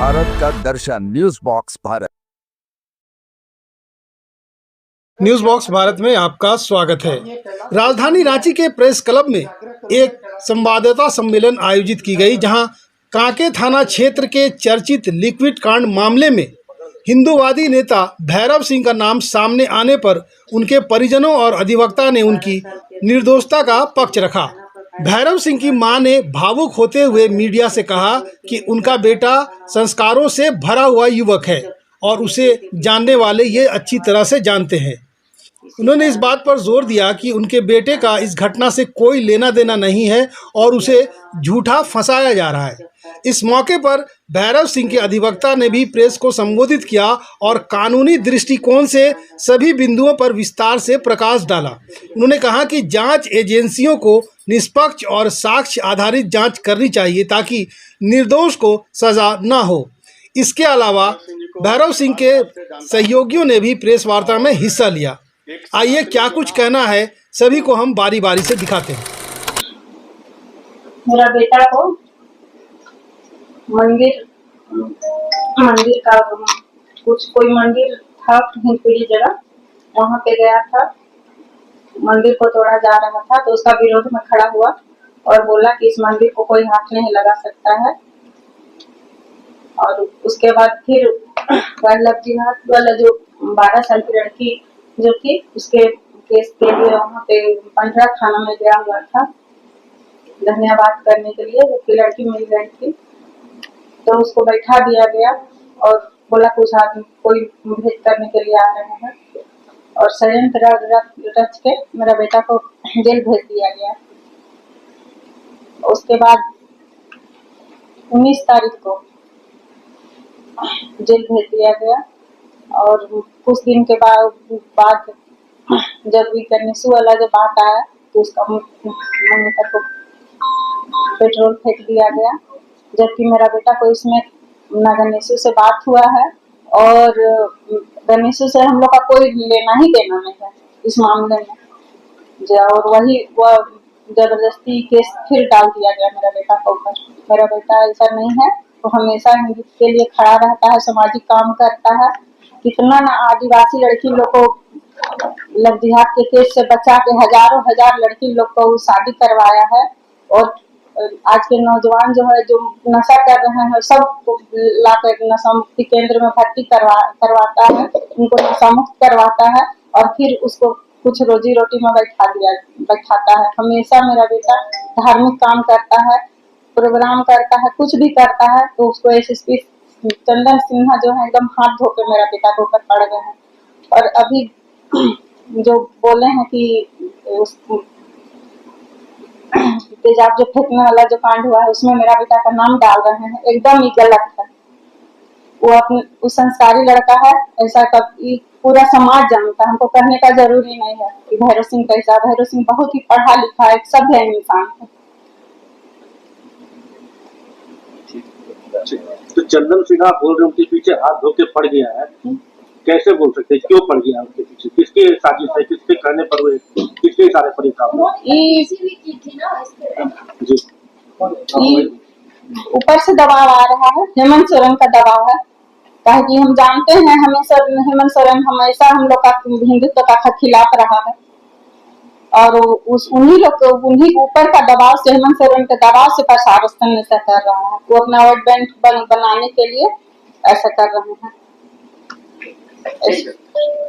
भारत का दर्शन news box Bharat. News box Bharat में आपका स्वागत है। राजधानी रांची के प्रेस क्लब में एक संवाददाता सम्मेलन आयोजित की गई, जहां कांके थाना क्षेत्र के चर्चित लिक्विड कांड मामले में हिंदूवादी नेता भैरव सिंह का नाम सामने आने पर उनके परिजनों और अधिवक्ता ने उनकी निर्दोषता का पक्ष रखा। भैरव सिंह की मां ने भावुक होते हुए मीडिया से कहा कि उनका बेटा संस्कारों से भरा हुआ युवक है और उसे जानने वाले ये अच्छी तरह से जानते हैं। उन्होंने इस बात पर जोर दिया कि उनके बेटे का इस घटना से कोई लेना देना नहीं है और उसे झूठा फंसाया जा रहा है। इस मौके पर भैरव सिंह के अधिवक्ता ने भी प्रेस को संबोधित किया और कानूनी दृष्टिकोण से सभी बिंदुओं पर विस्तार से प्रकाश डाला। उन्होंने कहा कि जांच एजेंसियों को निष्पक्ष और साक्ष्य आधारित जांच करनी चाहिए ताकि निर्दोष को सजा न हो। इसके अलावा भैरव सिंह के सहयोगियों ने भी प्रेस वार्ता में हिस्सा लिया। आइए क्या कुछ कहना है सभी को हम बारी बारी से दिखाते हैं। मेरा बेटा को मंदिर का कुछ कोई मंदिर था हिंदपीढ़ी जगह, वहाँ पे गया था। मंदिर को तोड़ा जा रहा था तो उसका विरोध में खड़ा हुआ और बोला कि इस मंदिर को कोई हाथ नहीं लगा सकता है। और उसके बाद फिर वल्लभ जिहाद वाला जो 12 साल की लड़की जो थी, उसके केस के लिए वहाँ पे पंडरा थाना में गया हुआ था धन्यवाद करने के लिए, जबकि लड़की मिल गई थी। तो उसको बैठा दिया गया और बोला कुछ आदमी कोई भेद करने के लिए आ रहे हैं और षड्यंत्र रच के मेरा बेटा को जेल भेज दिया गया। उसके बाद 19 तारीख को जेल भेज दिया गया और कुछ दिन के बाद जब गणेशू वाला जब बात आया तो उसका मंगेतर को पेट्रोल फेंक दिया गया, जबकि मेरा बेटा को इसमें ना गणेशू से बात हुआ है और गणेशू से हम लोग का कोई लेना ही देना नहीं है इस मामले में। और वही वह जबरदस्ती केस फिर डाल दिया गया मेरा बेटा के ऊपर। मेरा बेटा ऐसा नहीं है, तो हमेशा हिंदू के लिए खड़ा रहता है, सामाजिक काम करता है। कितना ना आदिवासी लड़की लोग को लव जिहाद के केस से बचा के हजार लड़की लोग को शादी करवाया है। और आज के नौजवान जो है जो नशा कर रहे हैं सब लाकर नशा मुक्ति केंद्र में भर्ती करवाता है, उनको नशा मुक्त करवाता है और फिर उसको कुछ रोजी रोटी में बैठाता है। हमेशा मेरा बेटा धार्मिक काम करता है, प्रोग्राम करता है, कुछ भी करता है तो उसको एसएसपी चंदन सिन्हा जो है एकदम हाथ धो के मेरा बेटा के ऊपर पड़ गए हैं। और अभी जो बोले हैं कि तेजाब जो फेंकने वाला जो कांड हुआ है उसमें मेरा बेटा का नाम डाल रहे हैं, एकदम ही गलत है। वो संस्कारी लड़का है, ऐसा कभी पूरा समाज जानता है, हमको कहने का जरूरी नहीं है कि भैरव सिंह कैसा। भैरव सिंह बहुत ही पढ़ा लिखा एक सभ्य इंसान है। तो चंदन सिन्हा बोल रहे उनके पीछे हाथ धो के पड़ गया है, कैसे बोल सकते हैं? क्यों पड़ गया उनके पीछे? किसके साजिश है? किसके कहने पर हुए? किसके इशारे पर जी ऊपर से दबाव आ रहा है, हेमंत सोरेन का दबाव है। कहे कि हम जानते हैं हमेशा हेमंत सोरेन हमेशा हम लोग का हिंदुत्व का खिलाफ रहा है और उन्हीं ऊपर का दबाव से, हेमंत सोरेन के दबाव से प्रशासन ऐसा कर रहा है। वो अपना वोट बैंक बनाने के लिए ऐसा कर रहे हैं।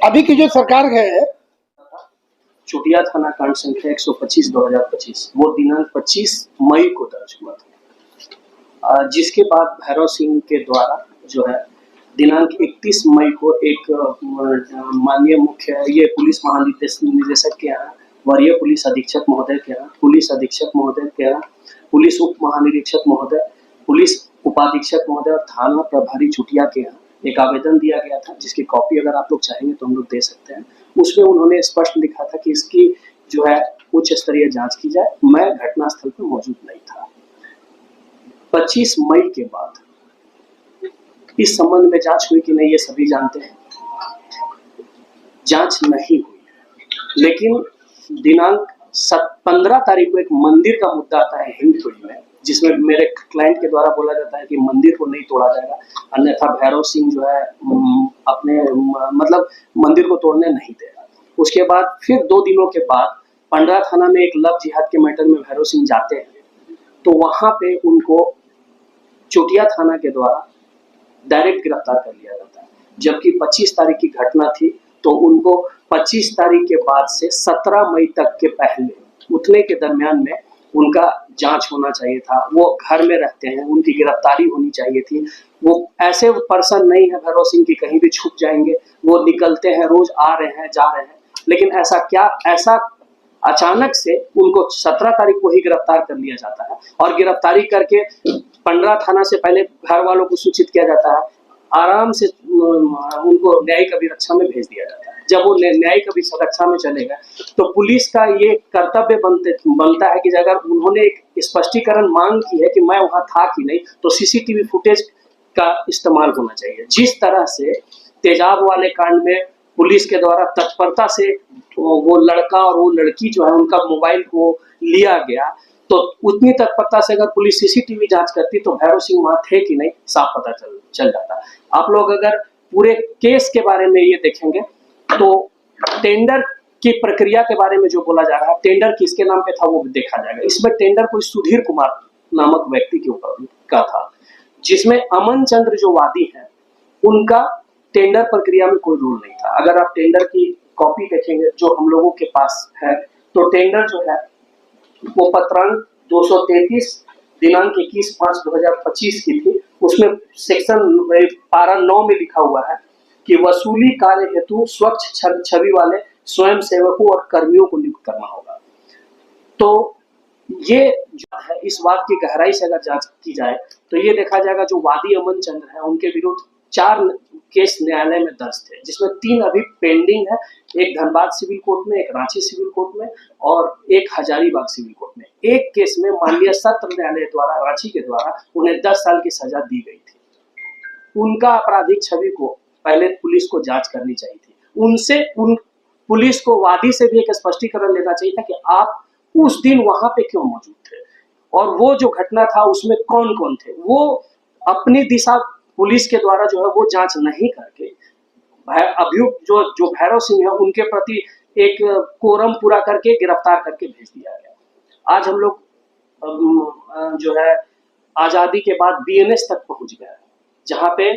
अभी की जो सरकार है, चुटिया थाना कांड संख्या 125/2025 वो दिनांक 25 मई को दर्ज हुआ था, जिसके बाद भैरव सिंह के द्वारा जो है दिनांक 31 मई को एक माननीय मुख्य ये पुलिस महानिदेशक के यहाँ, वरीय पुलिस अधीक्षक महोदय के यहाँ, पुलिस अधीक्षक महोदय के यहाँ, पुलिस उप महानिरीक्षक महोदय, पुलिस उपाधीक्षक महोदय और थाना प्रभारी चुटिया के यहाँ एक आवेदन दिया गया था, जिसकी कॉपी अगर आप लोग चाहेंगे तो हम लोग दे सकते हैं। उसमें उन्होंने स्पष्ट लिखा था कि इसकी जो है उच्च स्तरीय जांच की जाए। मैं घटनास्थल पर मौजूद नहीं था। 25 मई के बाद इस संबंध में जांच हुई कि नहीं ये सभी जानते हैं, जांच नहीं हुई। लेकिन दिनांक 15 तारीख को एक मंदिर का मुद्दा आता है हिंदपीढ़ी में, जिसमें मेरे क्लाइंट के द्वारा बोला जाता है कि मंदिर को नहीं तोड़ा जाएगा, अन्यथा भैरव सिंह जो है अपने मतलब मंदिर को तोड़ने नहीं देगा। उसके बाद फिर 2 दिनों के बाद पंडरा थाना में एक लव जिहाद के मैटर में भैरव सिंह जाते हैं, तो वहां पे उनको चोटिया थाना के द्वारा डायरेक्ट गिरफ्तार कर लिया जाता है। जबकि 25 तारीख की घटना थी, तो उनको 25 तारीख के बाद से 17 मई तक के पहले उतने के दरमियान में उनका जांच होना चाहिए था। वो घर में रहते हैं, उनकी गिरफ्तारी होनी चाहिए थी। वो ऐसे पर्सन नहीं है भैरव सिंह की कहीं भी छुप जाएंगे, वो निकलते हैं, रोज आ रहे हैं, जा रहे हैं। लेकिन ऐसा अचानक से उनको 17 तारीख को ही गिरफ्तार कर लिया जाता है और गिरफ्तारी करके पंडरा थाना से पहले घर वालों को सूचित किया जाता है, आराम से उनको न्यायिक अभिरक्षा में भेज दिया जाता है। जब वो न्यायिक अभिरक्षा में चले गए तो पुलिस का ये कर्तव्य बनता है कि अगर उन्होंने एक स्पष्टीकरण मांग की है कि मैं वहां था कि नहीं, तो सीसीटीवी फुटेज का इस्तेमाल होना चाहिए। जिस तरह से तेजाब वाले कांड में पुलिस के द्वारा तत्परता से वो लड़का और वो लड़की जो है उनका मोबाइल को लिया गया, तो उतनी तत्परता से अगर पुलिस सीसीटीवी जांच करती तो भैरव सिंह वहां थे कि नहीं साफ पता चल जाता। आप लोग अगर पूरे केस के बारे में ये देखेंगे तो टेंडर की प्रक्रिया के बारे में जो बोला जा रहा है, टेंडर किसके नाम पे था वो देखा जाएगा। इसमें टेंडर कोई सुधीर कुमार नामक व्यक्ति के ऊपर का था, जिसमें अमन चंद्र जो वादी है उनका टेंडर प्रक्रिया में कोई रोल नहीं था। अगर आप टेंडर की कॉपी देखेंगे जो हम लोगों के पास है, तो टेंडर जो है वो पत्रांक 233 दिनांक 21/5/2025 की थी। उसमें सेक्शन पारा 9 में लिखा हुआ है कि वसूली कार्य हेतु स्वच्छ छवि वाले स्वयं सेवकों और कर्मियों को नियुक्त करना होगा। तो ये जो है इस बात की गहराई से अगर जांच की जाए तो ये देखा जाएगा जो वादी अमन चंद्र है उनके विरुद्ध 4 केस न्यायालय में दर्ज थे, जिसमें 3 अभी पेंडिंग है, एक धनबाद सिविल कोर्ट में, एक रांची सिविल कोर्ट में और एक हजारीबाग सिविल कोर्ट में। एक केस में माननीय सत्र न्यायालय द्वारा रांची के द्वारा उन्हें 10 साल की सजा दी गई थी। उनका आपराधिक छवि को पहले पुलिस को जांच करनी चाहिए थी। उन पुलिस को वादी से भी एक स्पष्टीकरण लेना चाहिए था कि आप उस दिन वहां पे क्यों मौजूद थे और वो जो घटना था उसमें कौन कौन थे। वो अपनी दिशा पुलिस के द्वारा जो है वो जांच नहीं करके अभियुक्त जो भैरव सिंह है उनके प्रति एक कोरम पूरा करके गिरफ्तार करके भेज दिया गया। आज हम लोग जो है आजादी के बाद बीएनएस तक पहुंच गए, जहां पे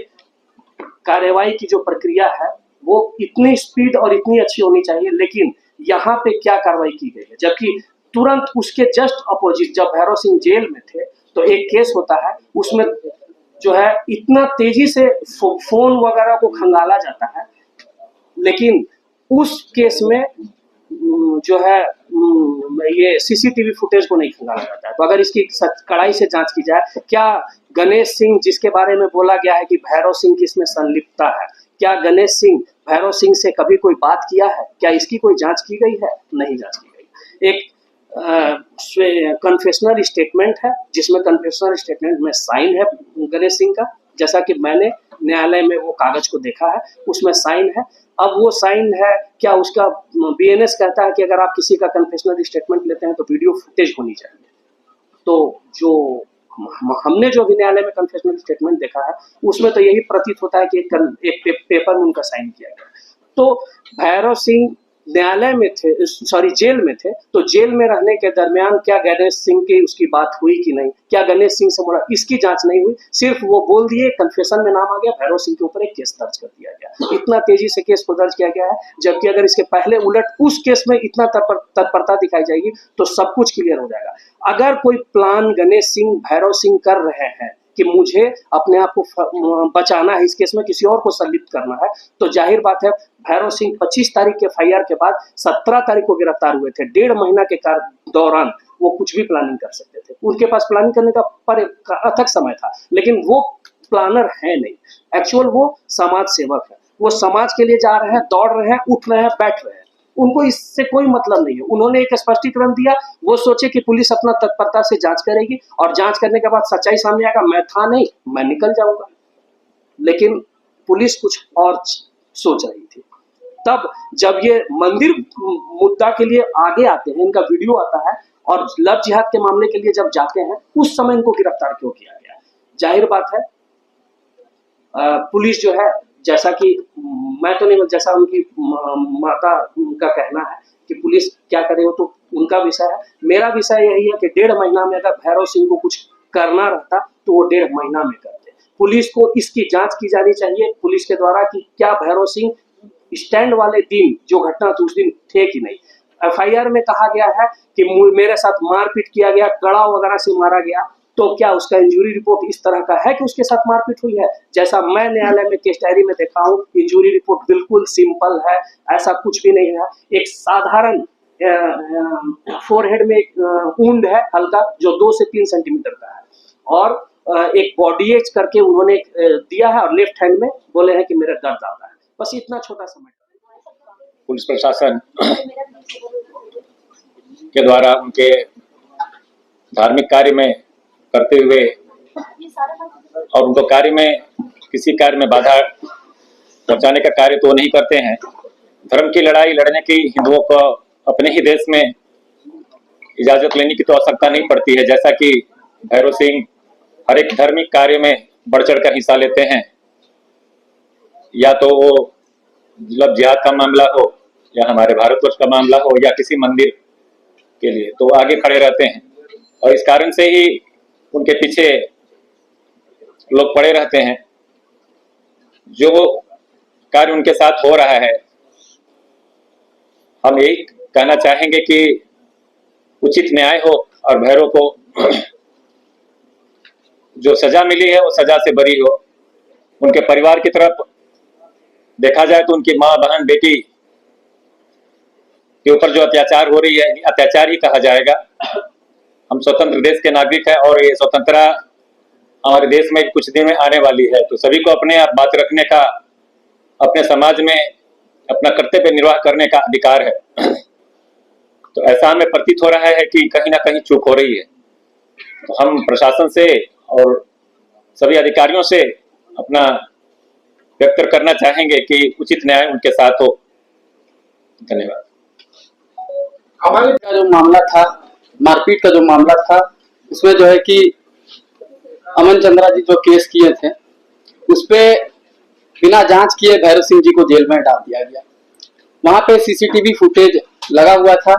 कार्यवाही की जो प्रक्रिया है वो इतनी स्पीड और इतनी अच्छी होनी चाहिए, लेकिन यहाँ पे क्या कार्रवाई की गई है। जबकि तुरंत उसके जस्ट अपोजिट जब भैरव सिंह जेल में थे तो एक केस होता है, उसमें जो है इतना तेजी से फोन वगैरह को खंगाला जाता है, लेकिन उस केस में जो है ये सीसीटीवी फुटेज को नहीं खंगाला जाता है। तो अगर इसकी कड़ाई से जांच की जाए, क्या गणेश सिंह जिसके बारे में बोला गया है कि भैरव सिंह की इसमें संलिप्तता है, क्या गणेश सिंह भैरव सिंह से कभी कोई बात किया है, क्या इसकी कोई जांच की गई है? नहीं जांच की गई। एक कन्फेशनल स्टेटमेंट है जिसमें कन्फेशनल स्टेटमेंट में साइन है गणेश सिंह का, जैसा कि मैंने न्यायालय में वो कागज को देखा है, उसमें साइन है। अब वो साइन है क्या उसका बीएनएस कहता है कि अगर आप किसी का कन्फेशनल स्टेटमेंट लेते हैं तो वीडियो फुटेज होनी चाहिए। तो जो हमने जो भी न्यायालय में कन्फेशनल स्टेटमेंट देखा है उसमें तो यही प्रतीत होता है कि एक पेपर में उनका साइन किया गया। तो भैरव सिंह न्यायालय में थे, सॉरी जेल में थे, तो जेल में रहने के दरमियान क्या गणेश सिंह की उसकी बात हुई कि नहीं, क्या गणेश सिंह से मुला, इसकी जांच नहीं हुई। सिर्फ वो बोल दिए, कन्फेशन में नाम आ गया, भैरव सिंह के ऊपर एक केस दर्ज कर दिया गया। इतना तेजी से केस को दर्ज किया गया है, जबकि अगर इसके पहले उलट उस केस में इतना तत्परता दिखाई जाएगी तो सब कुछ क्लियर हो जाएगा। अगर कोई प्लान गणेश सिंह भैरव सिंह कर रहे हैं कि मुझे अपने आप को बचाना है, इस केस में किसी और को संलिप्त करना है, तो जाहिर बात है भैरव सिंह 25 तारीख के एफआईआर के बाद 17 तारीख को गिरफ्तार हुए थे। 1.5 महीना के दौरान वो कुछ भी प्लानिंग कर सकते थे, उनके पास प्लानिंग करने का अथक समय था, लेकिन वो प्लानर है नहीं, एक्चुअल वो समाज सेवक है। वो समाज के लिए जा रहे हैं, दौड़ रहे हैं, उठ रहे हैं, बैठ रहे हैं, उनको इससे कोई मतलब नहीं है। उन्होंने एक स्पष्टीकरण दिया, वो सोचे कि पुलिस अपना तत्परता से जांच करेगी और जांच करने के बाद सच्चाई सामने आएगा, मैं था नहीं, मैं निकल जाऊंगा। लेकिन पुलिस कुछ और सोच रही थी। तब जब ये मंदिर मुद्दा के लिए आगे आते हैं, इनका वीडियो आता है और लव जिहाद के मामले के लिए जब जाते हैं, उस समय इनको गिरफ्तार क्यों किया गया? जाहिर बात है पुलिस जो है, जैसा कि मैं तो नहीं, जैसा उनकी माता का कहना है कि पुलिस क्या करे वो तो उनका विषय है। मेरा विषय यही है कि 1.5 महीना में अगर भैरव सिंह को कुछ करना रहता तो वो 1.5 महीना में करते। पुलिस को इसकी जांच की जानी चाहिए पुलिस के द्वारा कि क्या भैरव सिंह स्टैंड वाले दिन जो घटना थी उस दिन थे कि नहीं। एफआईआर में कहा गया है कि मेरे साथ मारपीट किया गया, कड़ा वगैरह से मारा गया, तो क्या उसका इंजरी रिपोर्ट इस तरह का है कि उसके साथ मारपीट हुई है? जैसा मैं न्यायालय में केस डायरी में देखा हूँ, इंजरी रिपोर्ट बिल्कुल सिंपल है, ऐसा कुछ भी नहीं है। एक साधारण फोरहेड में वुंड है हल्का, जो 2 से 3 सेंटीमीटर का है, और एक बॉडी एज करके उन्होंने दिया है और लेफ्ट हैंड में बोले हैं कि मेरा दर्द आता है। बस इतना छोटा सा मैटर। पुलिस प्रशासन के द्वारा उनके धार्मिक कार्य में करते हुए और उनको कार्य में किसी कार्य में बाधा पहुंचाने का कार्य तो नहीं करते हैं। धर्म की लड़ाई लड़ने की हिंदुओं को अपने ही देश में इजाजत लेने की तो आवश्यकता नहीं पड़ती है, जैसा कि भैरव सिंह हर एक धार्मिक कार्य में बढ़ चढ़ कर हिस्सा लेते हैं। या तो वो लव जिहाद का मामला हो या हमारे भारतवर्ष का मामला हो या किसी मंदिर के लिए, तो आगे खड़े रहते हैं और इस कारण से ही उनके पीछे लोग पड़े रहते हैं। जो कार्य उनके साथ हो रहा है, हम यही कहना चाहेंगे कि उचित न्याय हो और भैरव को जो सजा मिली है वो सजा से बरी हो। उनके परिवार की तरफ देखा जाए तो उनकी माँ, बहन, बेटी के ऊपर जो अत्याचार हो रही है, अत्याचार ही कहा जाएगा। हम स्वतंत्र देश के नागरिक हैं और ये स्वतंत्रता हमारे देश में कुछ दिन में आने वाली है, तो सभी को अपने आप बात रखने का, अपने समाज में अपना कर्तव्य निर्वाह करने का अधिकार है। तो ऐसा हमें प्रतीत हो रहा है कि कहीं ना कहीं चूक हो रही है। तो हम प्रशासन से और सभी अधिकारियों से अपना व्यक्त करना चाहेंगे कि उचित न्याय उनके साथ हो। धन्यवाद। हमारे का जो मामला था, मारपीट का जो मामला था, उसमें जो है कि अमन चंद्रा जी जो केस किए थे, उस पे बिना जांच किए भैरव सिंह जी को जेल में डाल दिया गया। वहां पे सीसीटीवी फुटेज लगा हुआ था।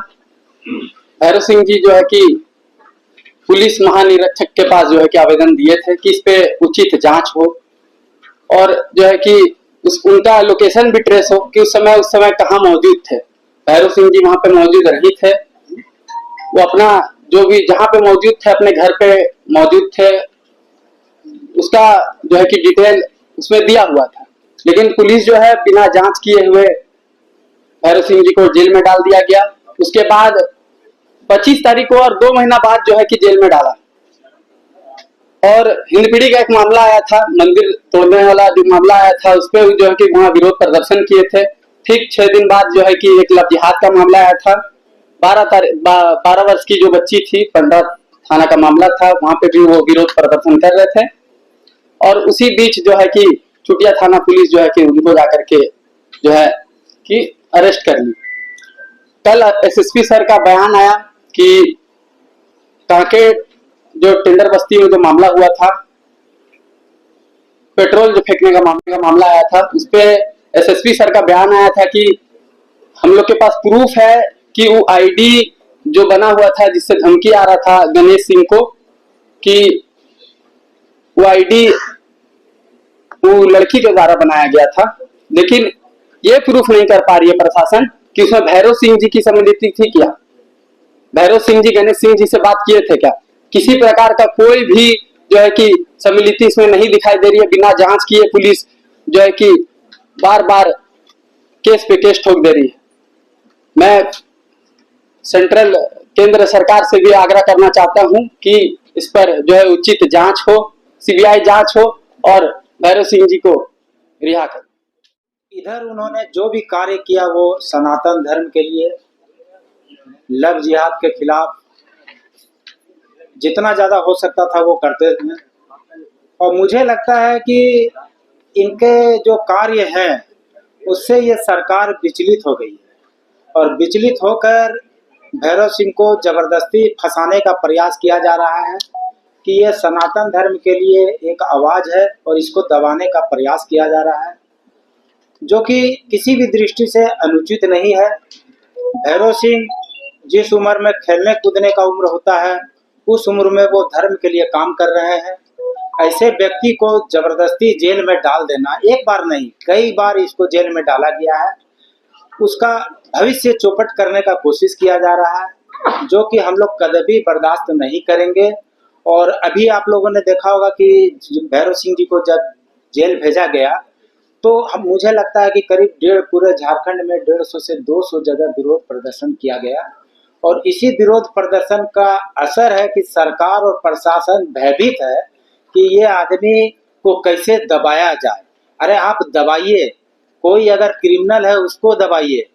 भैरव सिंह जी जो है कि पुलिस महानिरीक्षक के पास जो है कि आवेदन दिए थे कि इस पे उचित जांच हो और जो है कि उनका लोकेशन भी ट्रेस हो कि उस समय कहाँ मौजूद थे। भैरव सिंह जी वहां पे मौजूद नहीं थे, वो अपना जो भी जहां पे मौजूद थे अपने घर पे मौजूद थे, उसका जो है कि डिटेल उसमें दिया हुआ था। लेकिन पुलिस जो है बिना जांच किए हुए भैरव सिंह जी को जेल में डाल दिया गया। उसके बाद 25 तारीख को और 2 महीना बाद जो है कि जेल में डाला। और हिंदपीढ़ी का एक मामला आया था, मंदिर तोड़ने वाला जो मामला आया था, उस पर जो है कि वहां विरोध प्रदर्शन किए थे। ठीक 6 दिन बाद जो है कि एक लव जिहाद का मामला आया था। 12 वर्ष की जो बच्ची थी, 15 थाना का मामला था, वहां पे भी वो विरोध प्रदर्शन कर रहे थे। और उसी बीच जो है कि चुटिया थाना पुलिस जो है कि उनको जाकर के जो है कि अरेस्ट कर ली। कल एसएसपी सर का बयान आया कि कांके जो टेंडर बस्ती में जो मामला हुआ था, पेट्रोल जो फेंकने का मामला आया था, उस पे एसएसपी सर का बयान आया था कि हम लोग के पास प्रूफ है कि वो आईडी जो बना हुआ था जिससे धमकी आ रहा था गणेश सिंह को, कि वो आईडी वो लड़की के द्वारा बनाया गया था। लेकिन ये प्रूफ नहीं कर पा रही है प्रशासन कि उसमें भैरव सिंह जी की सम्मिलित थी क्या, भैरव सिंह जी गणेश सिंह जी से बात किए थे क्या। किसी प्रकार का कोई भी जो है कि सम्मिलित इसमें नहीं दिखाई दे रही है। बिना जांच किए पुलिस जो है कि बार बार केस पे केस ठोक दे रही है। मैं सेंट्रल केंद्र सरकार से भी आग्रह करना चाहता हूं कि इस पर जो है उचित जांच हो, सीबीआई जांच हो और भैरव सिंह जी को रिहा कर। इधर उन्होंने जो भी कार्य किया वो सनातन धर्म के लिए, लव जिहाद के खिलाफ जितना ज्यादा हो सकता था वो करते थे। और मुझे लगता है कि इनके जो कार्य हैं उससे ये सरकार विचलित हो गई है और विचलित होकर भैरव सिंह को जबरदस्ती फंसाने का प्रयास किया जा रहा है कि ये सनातन धर्म के लिए एक आवाज है और इसको दबाने का प्रयास किया जा रहा है, जो कि किसी भी दृष्टि से अनुचित नहीं है। भैरव सिंह जिस उम्र में खेलने कूदने का उम्र होता है उस उम्र में वो धर्म के लिए काम कर रहे हैं। ऐसे व्यक्ति को जबरदस्ती जेल में डाल देना, एक बार नहीं कई बार इसको जेल में डाला गया है, उसका भविष्य चौपट करने का कोशिश किया जा रहा है, जो कि हम लोग कभी भी बर्दाश्त नहीं करेंगे। और अभी आप लोगों ने देखा होगा कि भैरव सिंह जी को जब जेल भेजा गया तो मुझे लगता है कि करीब पूरे झारखंड में 150 से 200 जगह विरोध प्रदर्शन किया गया और इसी विरोध प्रदर्शन का असर है कि सरकार और प्रशासन भयभीत है कि ये आदमी को कैसे दबाया जाए। अरे आप दबाइए, कोई अगर क्रिमिनल है उसको दबाइए,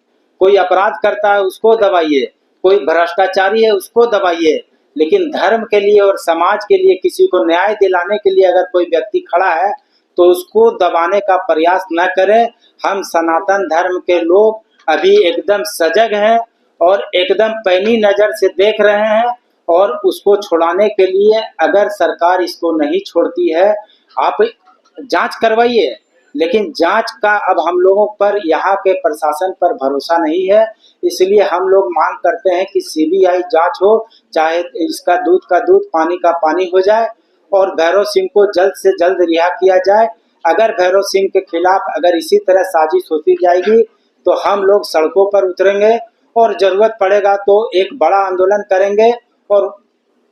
कोई अपराध करता है उसको दबाइए, कोई भ्रष्टाचारी है उसको दबाइए, लेकिन धर्म के लिए और समाज के लिए किसी को न्याय दिलाने के लिए अगर कोई व्यक्ति खड़ा है तो उसको दबाने का प्रयास न करें। हम सनातन धर्म के लोग अभी एकदम सजग हैं और एकदम पैनी नज़र से देख रहे हैं और उसको छुड़ाने के लिए अगर सरकार इसको नहीं छोड़ती है, आप जांच करवाइए, लेकिन जांच का अब हम लोगों पर, यहाँ के प्रशासन पर भरोसा नहीं है। इसलिए हम लोग मांग करते हैं कि सीबीआई जांच हो, चाहे इसका दूध का दूध पानी का पानी हो जाए और भैरव सिंह को जल्द से जल्द रिहा किया जाए। अगर भैरव सिंह के खिलाफ अगर इसी तरह साजिश होती जाएगी तो हम लोग सड़कों पर उतरेंगे और जरूरत पड़ेगा तो एक बड़ा आंदोलन करेंगे और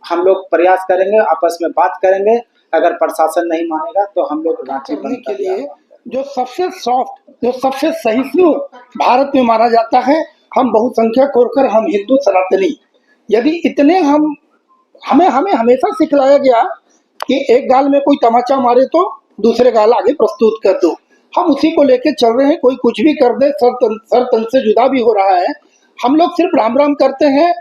हम लोग प्रयास करेंगे, आपस में बात करेंगे। अगर प्रशासन नहीं मानेगा तो हम लोग रांची करने के लिए जो सबसे सॉफ्ट, जो सबसे सहिष्णु भारत में माना जाता है, हम बहुसंख्यक होकर हम हिंदू सनातनी, यदि इतने हमें हमेशा सिखलाया गया कि एक गाल में कोई तमाचा मारे तो दूसरे गाल आगे प्रस्तुत कर दो, हम उसी को लेके चल रहे हैं। कोई कुछ भी कर दे, सर तन से जुदा भी हो रहा है। हम लोग सिर्फ राम राम करते हैं,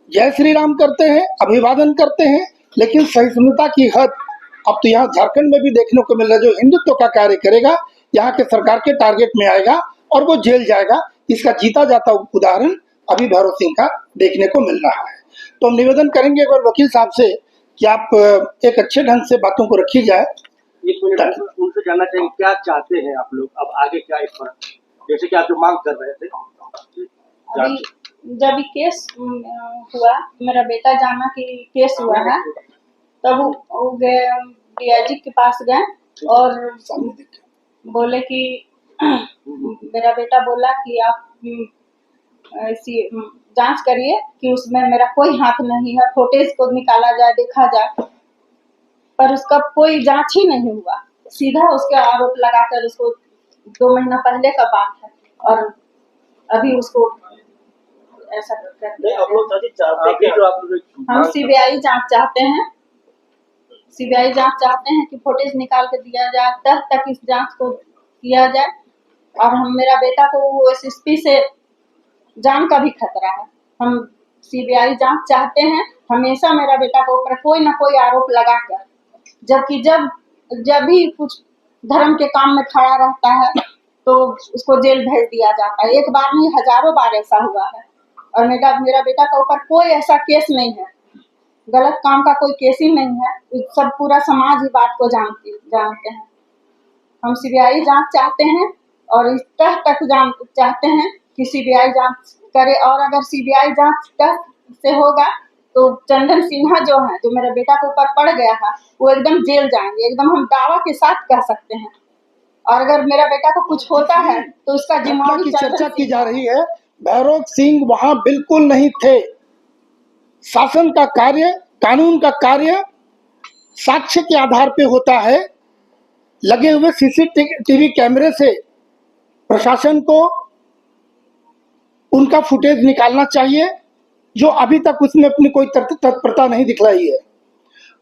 जय श्री राम करते हैं, अभिवादन करते हैं, लेकिन सहिष्णुता की हद अब तो यहाँ झारखंड में भी देखने को मिल रहा है। जो हिंदुत्व का कार्य करेगा यहाँ के सरकार के टारगेट में आएगा और वो जेल जाएगा। इसका जीता जाता उदाहरण अभी भैरव सिंह का देखने को मिल रहा है। तो हम निवेदन करेंगे एक बार वकील साहब से कि आप एक अच्छे ढंग से बातों को रखी जाए। एक मिनट उनसे जानना चाहिए क्या चाहते हैं आप लोग, अब आगे क्या इस पर, जैसे कि आप जो मांग कर रहे थे। अभी जब केस हुआ, मेरा बेटा जाना कि केस हुआ है, तब वो गए डीआईजी के पास गए और बोले कि मेरा बेटा बोला कि आप ऐसी जांच करिए कि उसमें मेरा कोई हाथ नहीं है, फुटेज को निकाला जाए, देखा जाए, पर उसका कोई जांच ही नहीं हुआ। सीधा उसके आरोप लगाकर, उसको 2 महीना पहले का बात है और अभी उसको ऐसा हम सीबीआई जांच चाहते हैं, सीबीआई जांच चाहते हैं कि फुटेज निकाल के दिया जाए, तक इस जांच को किया जाए। और हम, मेरा बेटा को एसएसपी से जान का भी खतरा है। हम सीबीआई जांच चाहते हैं। हमेशा मेरा बेटा को ऊपर कोई ना कोई आरोप लगाकर, जबकि जब भी कुछ धर्म के काम में खड़ा रहता है तो उसको जेल भेज दिया जाता है। एक बार नहीं, हजारों बार ऐसा हुआ है। और मेरा बेटा के ऊपर कोई ऐसा केस नहीं है, गलत काम का कोई केस ही नहीं है। सब पूरा समाज ही बात को जानते हैं। हम सीबीआई जांच चाहते हैं और इस तक चाहते हैं कि सीबीआई जांच करे। और अगर सीबीआई जांच से होगा तो चंदन सिन्हा जो है, जो मेरे बेटा के ऊपर पड़ गया है, वो एकदम जेल जाएंगे, एकदम हम दावा के साथ कह सकते हैं। और अगर मेरा बेटा को कुछ होता है तो उसका जिम्मेदारी की चर्चा की जा रही है। भैरव सिंह वहां बिल्कुल नहीं थे। शासन का कार्य, कानून का कार्य साक्ष्य के आधार पे होता है। लगे हुए सीसीटीवी कैमरे से प्रशासन को उनका फुटेज निकालना चाहिए, जो अभी तक उसने अपनी कोई तत्परता नहीं दिखलाई है।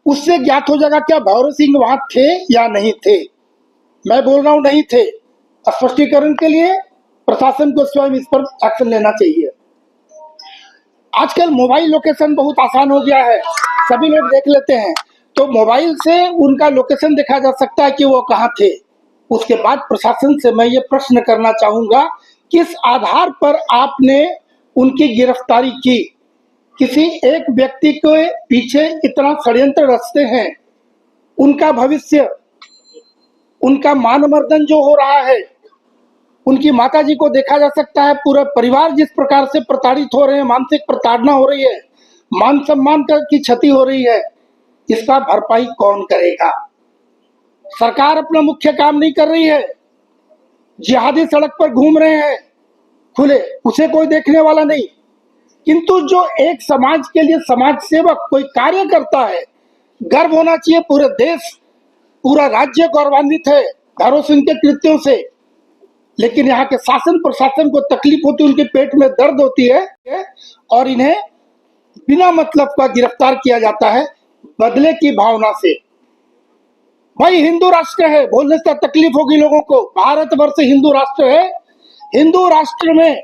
उससे ज्ञात हो जाएगा क्या भैरव सिंह वहां थे या नहीं थे। मैं बोल रहा हूं नहीं थे। स्पष्टीकरण के लिए प्रशासन को स्वयं इस पर एक्शन लेना चाहिए। आजकल मोबाइल लोकेशन बहुत आसान हो गया है, सभी लोग देख लेते हैं, तो मोबाइल से उनका लोकेशन देखा जा सकता है कि वो कहाँ थे। उसके बाद प्रशासन से मैं ये प्रश्न करना चाहूंगा, किस आधार पर आपने उनकी गिरफ्तारी की? किसी एक व्यक्ति के पीछे इतना षड्यंत्र रचते हैं, उनका भविष्य, उनका मानमर्दन जो हो रहा है, उनकी माताजी को देखा जा सकता है, पूरा परिवार जिस प्रकार से प्रताड़ित हो रहे हैं, मानसिक प्रताड़ना हो रही है, मान सम्मान की क्षति हो रही है, इसका भरपाई कौन करेगा? सरकार अपना मुख्य काम नहीं कर रही है, जिहादी सड़क पर घूम रहे हैं खुले, उसे कोई देखने वाला नहीं। किंतु जो एक समाज के लिए समाज सेवक कोई कार्य करता है, गर्व होना चाहिए, पूरे देश, पूरा राज्य गौरवान्वित है भैरव सिंह के कृत्यों से। लेकिन यहाँ के शासन प्रशासन को तकलीफ होती है, उनके पेट में दर्द होती है और इन्हें बिना मतलब का गिरफ्तार किया जाता है बदले की भावना से। भाई हिंदू राष्ट्र है, बोलने से तकलीफ होगी लोगों को, भारतवर्ष हिंदू राष्ट्र है। हिंदू राष्ट्र में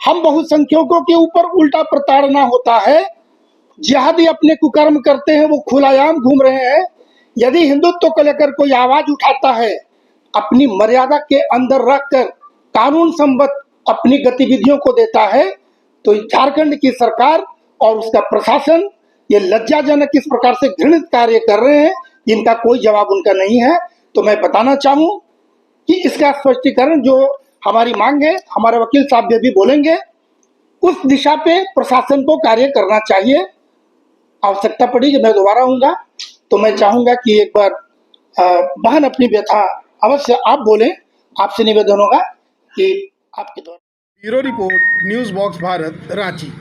हम बहुसंख्यकों के ऊपर उल्टा प्रताड़ना होता है, जिहादी अपने कुकर्म करते हैं, वो खुलायाम घूम रहे हैं। यदि हिंदुत्व को लेकर कोई आवाज उठाता है, अपनी मर्यादा के अंदर रखकर कानून संबद्ध अपनी गतिविधियों को देता है, तो झारखंड की सरकार और उसका प्रशासन ये लज्जाजनक इस प्रकार से घृणित कार्य कर रहे हैं, जिनका कोई जवाब उनका नहीं है। तो मैं बताना चाहूं कि इसका स्पष्टीकरण जो हमारी मांग है, हमारे वकील साहब भी बोलेंगे, उस दिशा पे प्रशासन को कार्य करना चाहिए। आवश्यकता पड़ी कि मैं दोबारा आऊंगा, तो मैं चाहूंगा कि एक बार बहन अपनी व्यथा अवश्य आप बोलें। आपसे निवेदन होगा कि आपके द्वारा। Bureau report, news box Bharat, Ranchi.